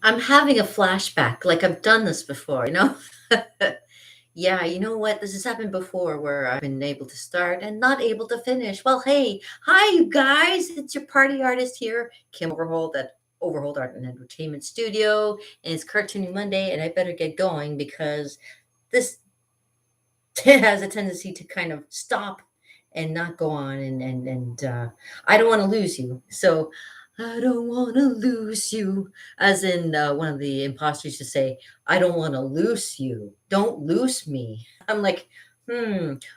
I'm having a flashback, like I've done this before, you know? Yeah, you know what? This has happened before where I've been able to start and not able to finish. Well, hey, hi, you guys. It's your party artist here, Kim Overholt at Overholt Art and Entertainment Studio. And it's Cartooning Monday, and I better get going because this has a tendency to kind of stop and not go on. And I don't want to lose you. So I don't want to lose you. As in one of the imposters used to say, I don't want to lose you. Don't lose me. I'm like,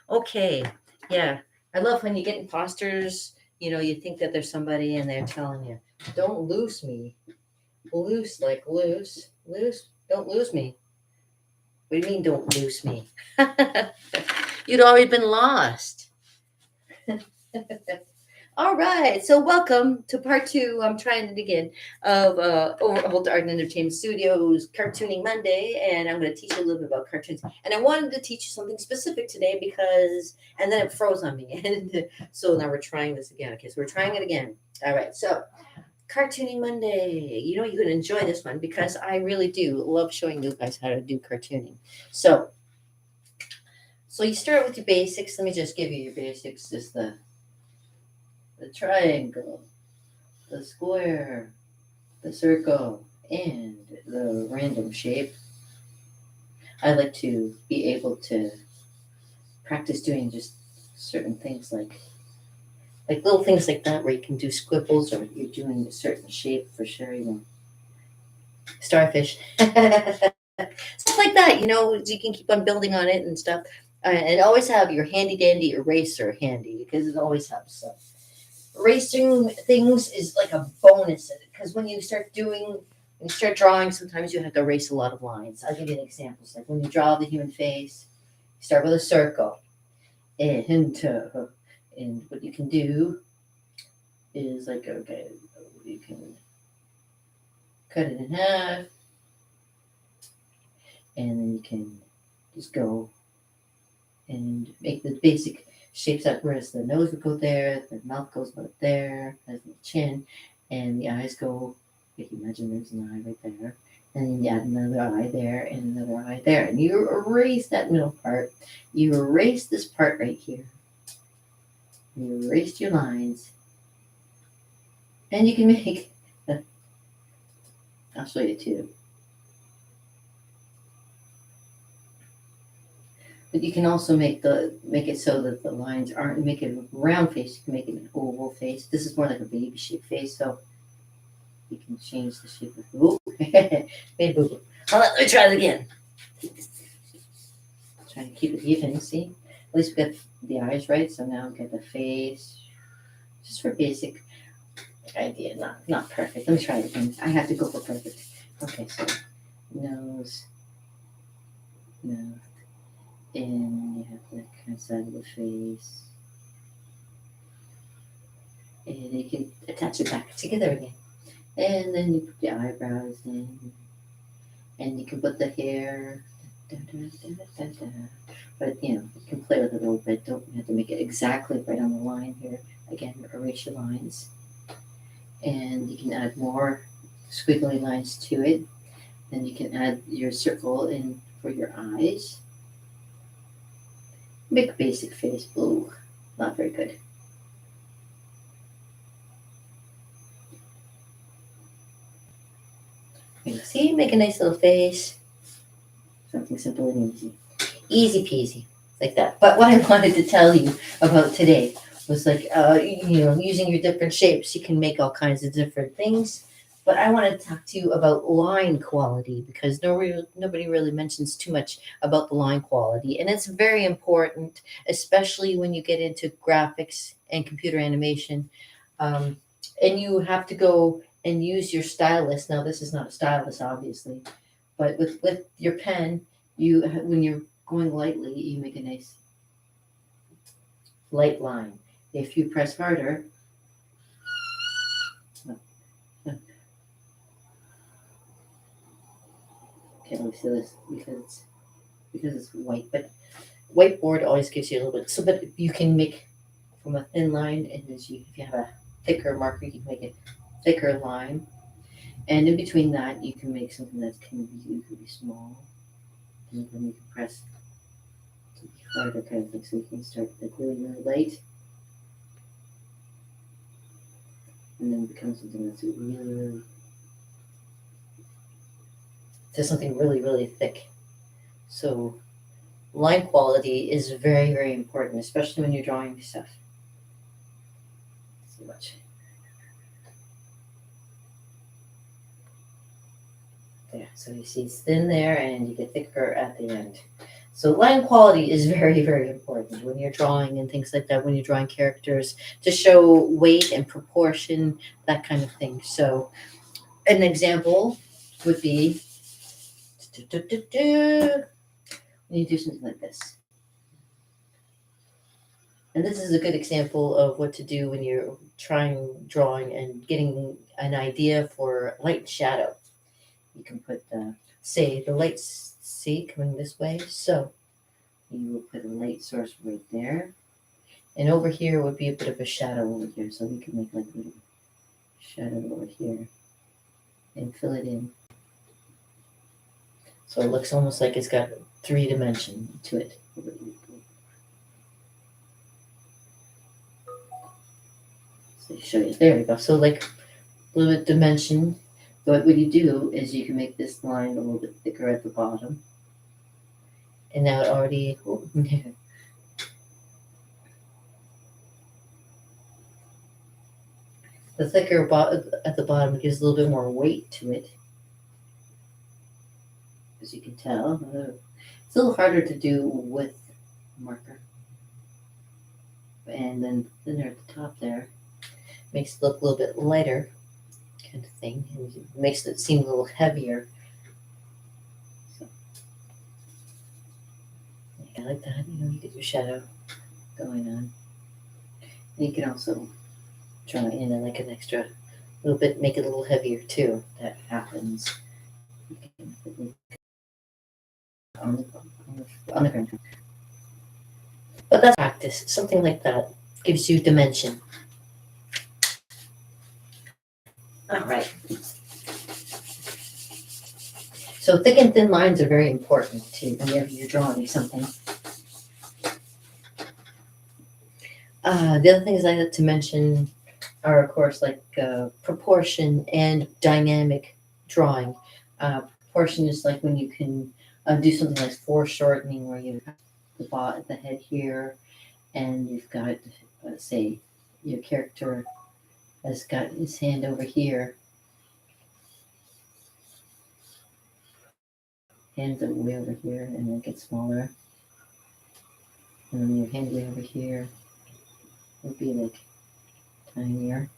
okay. Yeah. I love when you get imposters, you think that there's somebody and they're telling you, don't lose me. Loose, like loose. Don't lose me. What do you mean, don't lose me? You'd already been lost. All right, so welcome to part two. I'm trying it again of Overholt Art and Entertainment Studios Cartooning Monday, and I'm going to teach you a little bit about cartoons. And I wanted to teach you something specific today because, and then it froze on me, and so now we're trying this again. Okay, so we're trying it again. All right, so Cartooning Monday. You know you're going to enjoy this one because I really do love showing you guys how to do cartooning. So you start with your basics. Let me just give you your basics. Just the triangle, the square, the circle, and the random shape. I like to be able to practice doing just certain things like little things like that where you can do squiffles or you're doing a certain shape for sure, starfish. Stuff like that, you can keep on building on it and stuff. And always have your handy dandy eraser handy because it always helps. So erasing things is like a bonus because when you start drawing, sometimes you have to erase a lot of lines. I'll give you an example. Like when you draw the human face, you start with a circle, and what you can do is like, okay, you can cut it in half, and then you can just go and make the basic shapes up. Whereas the nose would go there, the mouth goes about there, as the chin, and the eyes go. If you imagine there's an eye right there, and then you add another eye there and another eye there, and you erase that middle part. You erase this part right here. You erase your lines, and you can make. I'll show you too. But you can also make it so that the lines aren't make it a round face. You can make it an oval face. This is more like a baby shape face, so you can change the shape of the made boo boo. Let me try it again. Trying to keep it even, see? At least we got the eyes right, so now we got the face. Just for basic idea, not perfect. Let me try it again. I have to go for perfect. Okay, so nose, mouth, and you have the kind of side of the face. And you can attach it back together again. And then you put the eyebrows in, and you can put the hair. Da, da, da, da, da. But you can play with it a little bit. Don't have to make it exactly right on the line here. Again, erase your lines, and you can add more squiggly lines to it. Then you can add your circle in for your eyes. Big basic face. Blue, not very good. See, make a nice little face. Something simple and easy. Easy peasy, like that. But what I wanted to tell you about today was like, using your different shapes, you can make all kinds of different things. But I want to talk to you about line quality because nobody really mentions too much about the line quality. And it's very important, especially when you get into graphics and computer animation. Um, and you have to go and use your stylus. Now, this is not a stylus, obviously, but with your pen, when you're going lightly, you make a nice light line. If you press harder, can't really see this because it's white, but whiteboard always gives you a little bit. So, but you can make from a thin line, and if you have a thicker marker, you can make a thicker line. And in between that, you can make something that can be small, and then you can press to be harder kind of thing. So you can start like really, really light, and then become something that's really, really to something really, really thick. So line quality is very, very important, especially when you're drawing stuff. So much. There. So you see it's thin there and you get thicker at the end. So line quality is very, very important when you're drawing and things like that, when you're drawing characters to show weight and proportion, that kind of thing. So an example would be when you do something like this. And this is a good example of what to do when you're trying drawing and getting an idea for light and shadow. You can put, say, the light, see, coming this way. So you will put a light source right there. And over here would be a bit of a shadow over here. So we can make like a little shadow over here and fill it in. So it looks almost like it's got 3 dimension to it. So show you, there we go. So like a little bit dimension. But what you do is you can make this line a little bit thicker at the bottom. And now it already, the thicker at the bottom gives a little bit more weight to it. As you can tell, it's a little harder to do with marker. And then thinner at the top there makes it look a little bit lighter kind of thing. And it makes it seem a little heavier. So, I like that. You get your shadow going on. And you can also draw in like an extra little bit, make it a little heavier too. That happens. On the ground. But that's practice. Something like that gives you dimension. All right. So thick and thin lines are very important too whenever you're drawing something. The other things I like to mention are, of course, like proportion and dynamic drawing. Proportion is like when you can do something like foreshortening, where you have the head here, and you've got, say, your character has got his hand over here. Hands are way over here, and then it gets smaller. And then your hand way over here would be like tinier.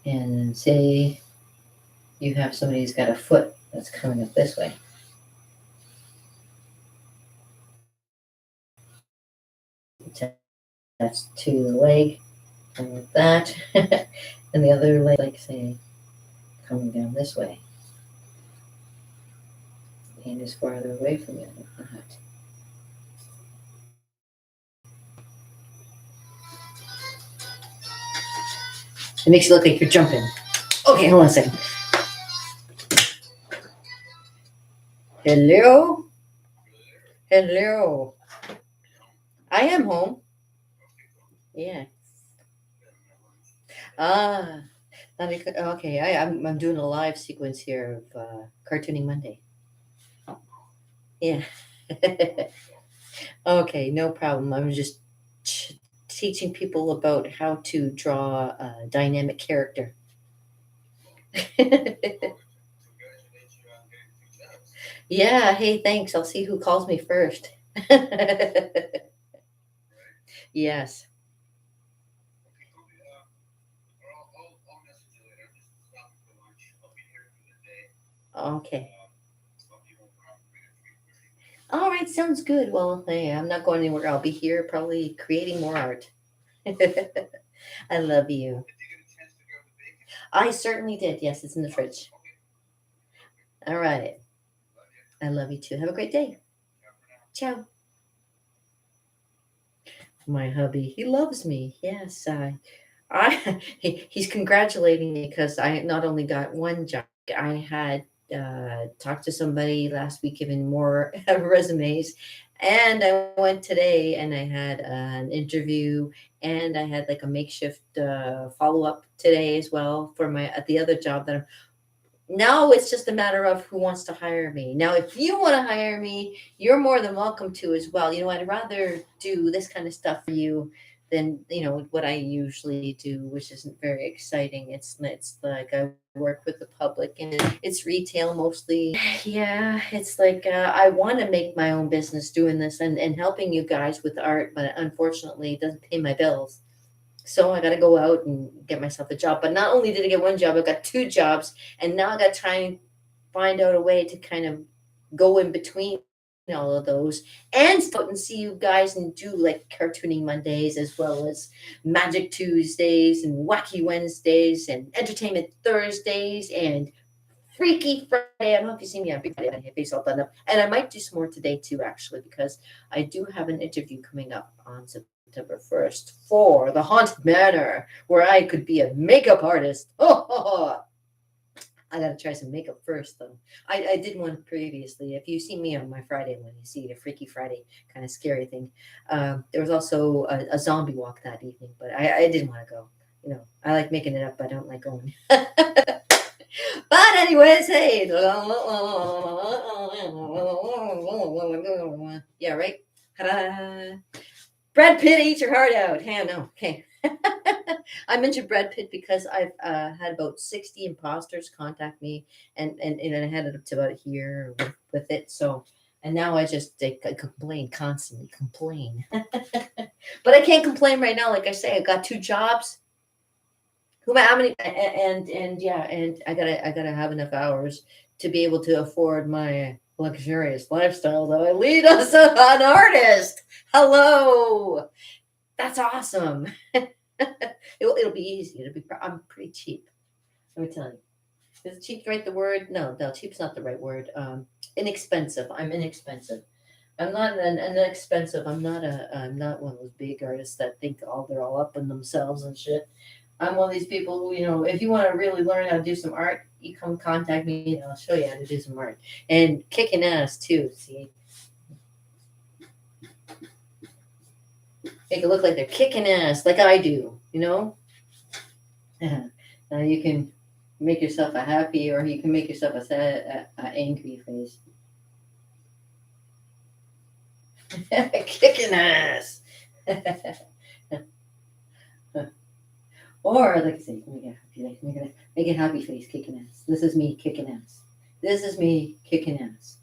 And then say you have somebody who's got a foot that's coming up this way. That's to the leg, and like that. And the other leg, like say, coming down this way. The hand is farther away from you, like that. It makes it look like you're jumping. Okay, hold on a second. Hello? Hello. I am home. Yeah. Ah, okay. I'm doing a live sequence here of Cartooning Monday. Yeah. Okay, no problem. I'm just teaching people about how to draw a dynamic character. Yeah, hey, thanks. I'll see who calls me first. Yes. Okay. All right, sounds good. Well, hey, I'm not going anywhere. I'll be here probably creating more art. I love you. I certainly did. Yes, it's in the fridge. All right. I love you too. Have a great day. Ciao. My hubby, he loves me. Yes, He's congratulating me because I not only got one job, I had talked to somebody last week, giving more resumes, and I went today and I had an interview, and I had like a makeshift follow up today as well for my at the other job that I'm. Now it's just a matter of who wants to hire me. Now, if you want to hire me, you're more than welcome to as well. I'd rather do this kind of stuff for you than, what I usually do, which isn't very exciting. It's like I work with the public and it's retail mostly. Yeah, it's like I want to make my own business doing this and helping you guys with art, but unfortunately, it doesn't pay my bills. So I got to go out and get myself a job. But not only did I get one job, I got two jobs, and now I got to try and find out a way to kind of go in between all of those and out and see you guys and do like cartooning Mondays as well as Magic Tuesdays and Wacky Wednesdays and Entertainment Thursdays and Freaky Friday. I don't know if you see me on Big Friday. I have face all done up. And I might do some more today too, actually, because I do have an interview coming up on September 1st for the Haunted Manor, where I could be a makeup artist. Oh, I gotta try some makeup first, though. I did one previously. If you see me on my Friday one, you see the Freaky Friday kind of scary thing. There was also a zombie walk that evening, but I didn't want to go. I like making it up, but I don't like going. But anyways, hey. Yeah, right? Ta-da. Brad Pitt, eat your heart out. Hey, no. Okay. I mentioned Brad Pitt because I've had about 60 imposters contact me, and I had it up to about a year with it. So, and now I just complain, constantly complain. But I can't complain right now. Like I say, I got two jobs. How many? And yeah, and I gotta have enough hours to be able to afford my luxurious lifestyle that I lead as an artist. Hello, that's awesome. It'll be easy. I'm pretty cheap. Let me tell you. Is cheap right the word? No, no, cheap's not the right word. Inexpensive. I'm inexpensive. I'm not an inexpensive. I'm not one of those big artists that think they're all up in themselves and shit. I'm one of these people who, if you want to really learn how to do some art, you come contact me and I'll show you how to do some art. And kicking ass too, see? Make it look like they're kicking ass like I do. Now you can make yourself a happy or you can make yourself a sad, angry face. Kicking ass. Or like I say, make a happy face, kicking ass. This is me kicking ass. This is me kicking ass.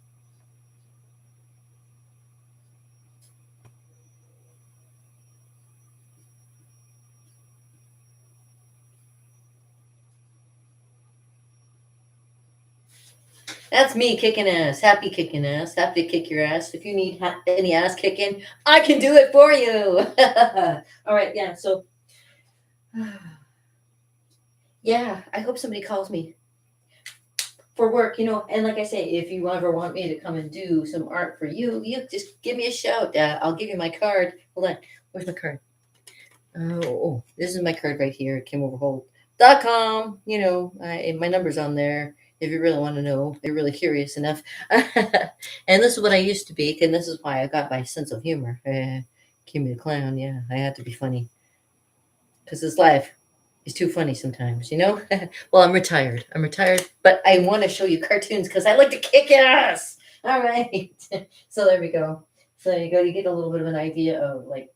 That's me kicking ass. Happy kicking ass. Happy to kick your ass. If you need any ass kicking, I can do it for you. All right, yeah. So, yeah, I hope somebody calls me for work, and like I say, if you ever want me to come and do some art for you, you just give me a shout. I'll give you my card. Hold on. Where's my card? This is my card right here, KimOverholt.com. My number's on there if you really want to know, if you're really curious enough. And this is what I used to be, and this is why I got my sense of humor. Kimmy the Clown, yeah, I had to be funny. Because this life is too funny sometimes. Well, I'm retired. But I want to show you cartoons because I like to kick ass. All right. So there we go. So there you go. You get a little bit of an idea of like,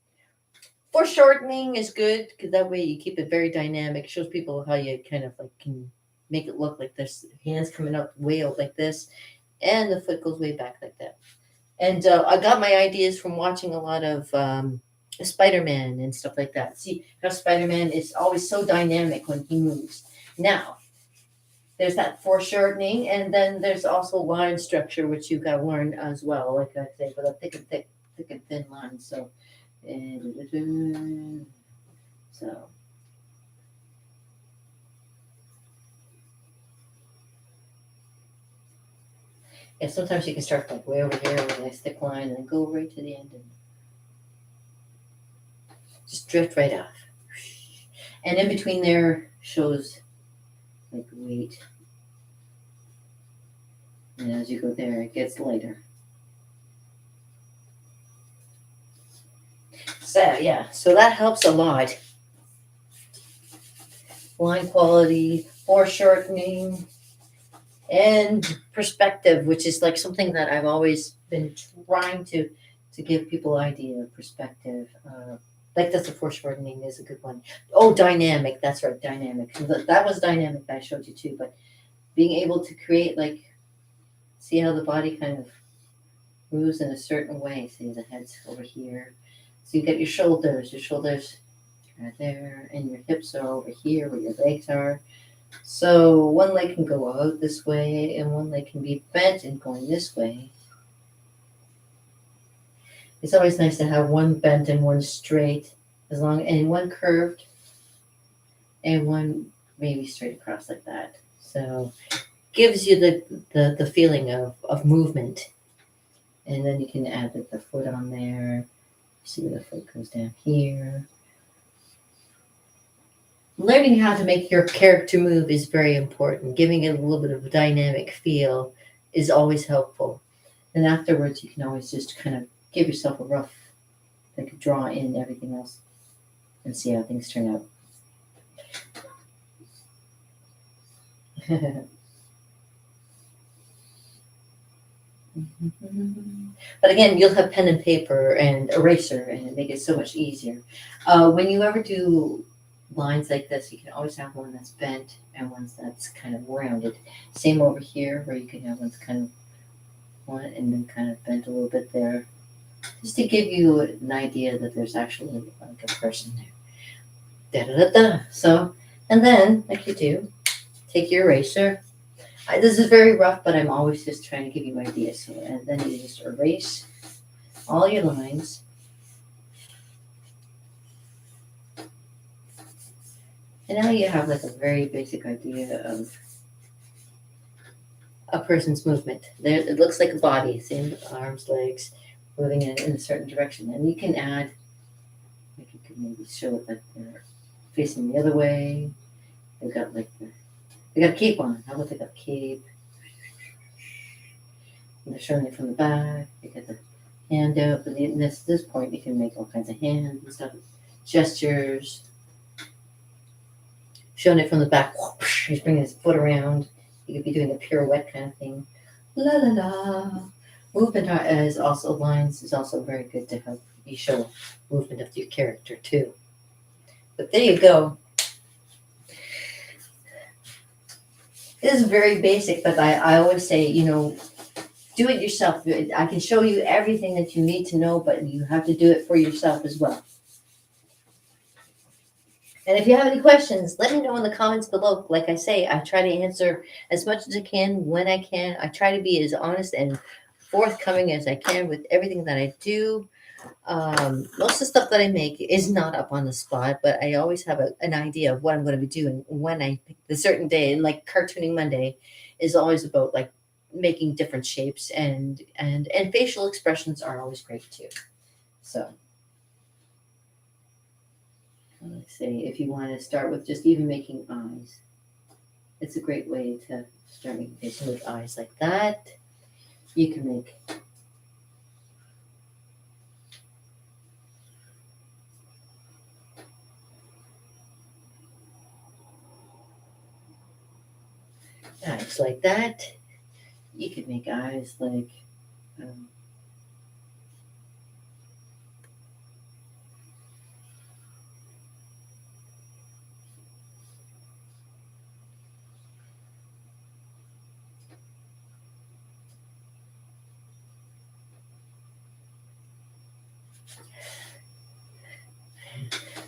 foreshortening is good because that way you keep it very dynamic. Shows people how you kind of like can make it look like there's hands coming up way out like this, and the foot goes way back like that. And I got my ideas from watching a lot of Spider-Man and stuff like that. See how Spider-Man is always so dynamic when he moves. Now, there's that foreshortening, and then there's also line structure, which you got to learn as well, like I say, but a thick and thin line. So, so yeah, sometimes you can start like way over here with a nice thick line and then go right to the end and just drift right off. And in between there shows like weight. And as you go there, it gets lighter. So yeah, so that helps a lot. Line quality, foreshortening, and perspective, which is like something that I've always been trying to give people idea of perspective. Like that's the foreshortening is a good one. Oh, dynamic. That's right, dynamic. That was dynamic that I showed you too. But being able to create like see how the body kind of moves in a certain way. See the head's over here. So you get your shoulders. Your shoulders are there, and your hips are over here where your legs are. So one leg can go out this way, and one leg can be bent and going this way. It's always nice to have one bent and one straight, as long and one curved and one maybe straight across like that. So gives you the feeling of movement. And then you can add like the foot on there. See where the foot goes down here. Learning how to make your character move is very important. Giving it a little bit of a dynamic feel is always helpful. And afterwards, you can always just kind of give yourself a rough, like draw in everything else and see how things turn out. But again, you'll have pen and paper and eraser, and it makes it so much easier. When you ever do lines like this, you can always have one that's bent and one that's kind of rounded. Same over here, where you can have one's kind of one and then kind of bent a little bit there, just to give you an idea that there's actually like a person there. Da da da da. So, and then like you do, take your eraser. This is very rough, but I'm always just trying to give you ideas. So, and then you just erase all your lines. And now you have like a very basic idea of a person's movement. There, it looks like a body, same with arms, legs, moving in a certain direction. And you can add, like you could maybe show it that they're facing the other way. They've got like they got a cape on. How about they got a cape? And they're showing it from the back. They got the hand out. But at this point, you can make all kinds of hands and stuff, gestures. Showing it from the back. Whoosh, he's bringing his foot around. He could be doing a pirouette kind of thing. La la la. Movement is also lines is also very good to help you show movement of your character too. But there you go. This is very basic, but I always say, do it yourself. I can show you everything that you need to know, but you have to do it for yourself as well. And if you have any questions, let me know in the comments below. Like I say, I try to answer as much as I can when I can. I try to be as honest and forthcoming as I can with everything that I do. Most of the stuff that I make is not up on the spot, but I always have an idea of what I'm going to be doing when I pick the certain day. And like Cartooning Monday is always about like making different shapes and facial expressions are always great too. So let's say if you want to start with just even making eyes, it's a great way to start making faces with eyes like that. You can make eyes like that. You can make eyes like um,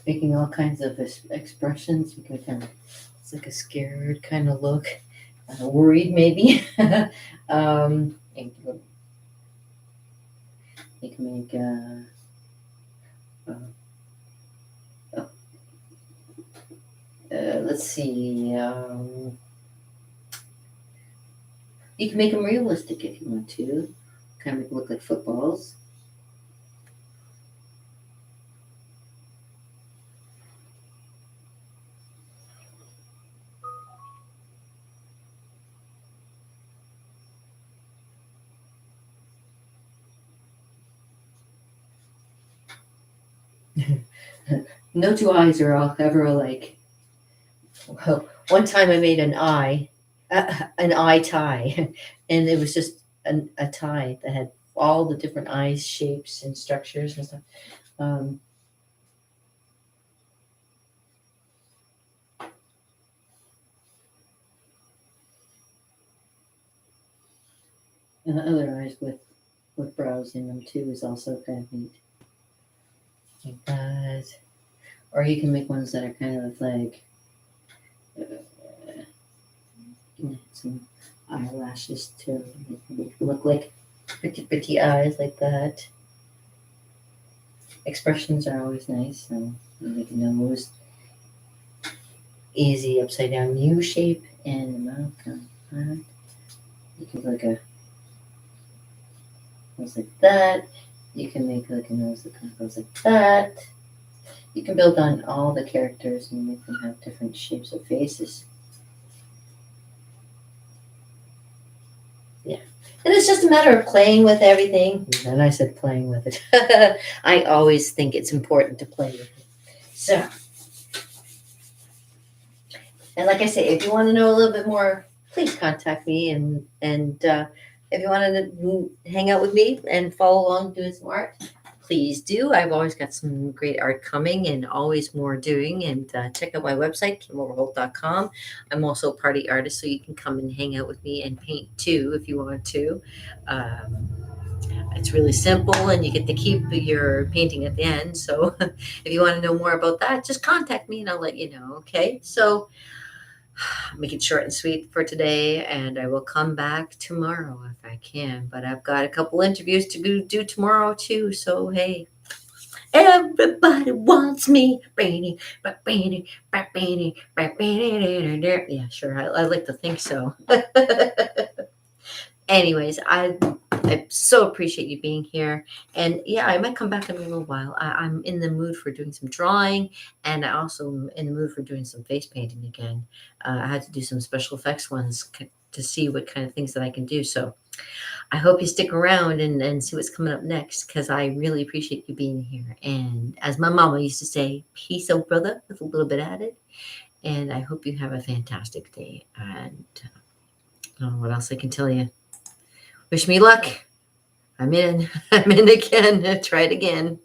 making all kinds of expressions. You can kind of, it's like a scared kind of look, worried maybe. You can make, uh, let's see, you can make them realistic if you want to, kind of look like footballs. No two eyes are all ever alike. Well, one time I made an eye tie, and it was just a tie that had all the different eye shapes and structures and stuff. Um, and the other eyes with brows in them too is also kind of neat, like that. Or you can make ones that are kind of like some eyelashes too. Make it look like pretty eyes like that. Expressions are always nice. So you make a nose, easy upside down U shape, and the mouth kind of flat. You can make a nose like that. You can make like a nose that kind of goes like that. You can build on all the characters and make them have different shapes of faces. Yeah. And it's just a matter of playing with everything. And I said playing with it. I always think it's important to play with it. So, and like I say, if you want to know a little bit more, please contact me. And if you want to hang out with me and follow along doing some art, please do. I've always got some great art coming and always more doing. And check out my website, KimOverholt.com. I'm also a party artist, so you can come and hang out with me and paint too if you want to. Um, it's really simple, and you get to keep your painting at the end. So if you want to know more about that, just contact me and I'll let you know. Okay. So make it short and sweet for today, and I will come back tomorrow if I can. But I've got a couple interviews to do tomorrow too. So hey, everybody wants me. Yeah, sure. I like to think so. Anyways, I so appreciate you being here. And yeah, I might come back in a little while. I'm in the mood for doing some drawing, and I also am in the mood for doing some face painting again. I had to do some special effects ones to see what kind of things that I can do. So I hope you stick around and see what's coming up next, because I really appreciate you being here. And as my mama used to say, peace out, brother, with a little bit added. And I hope you have a fantastic day. And I don't know what else I can tell you. Wish me luck. I'm in. I'm in again. Try it again.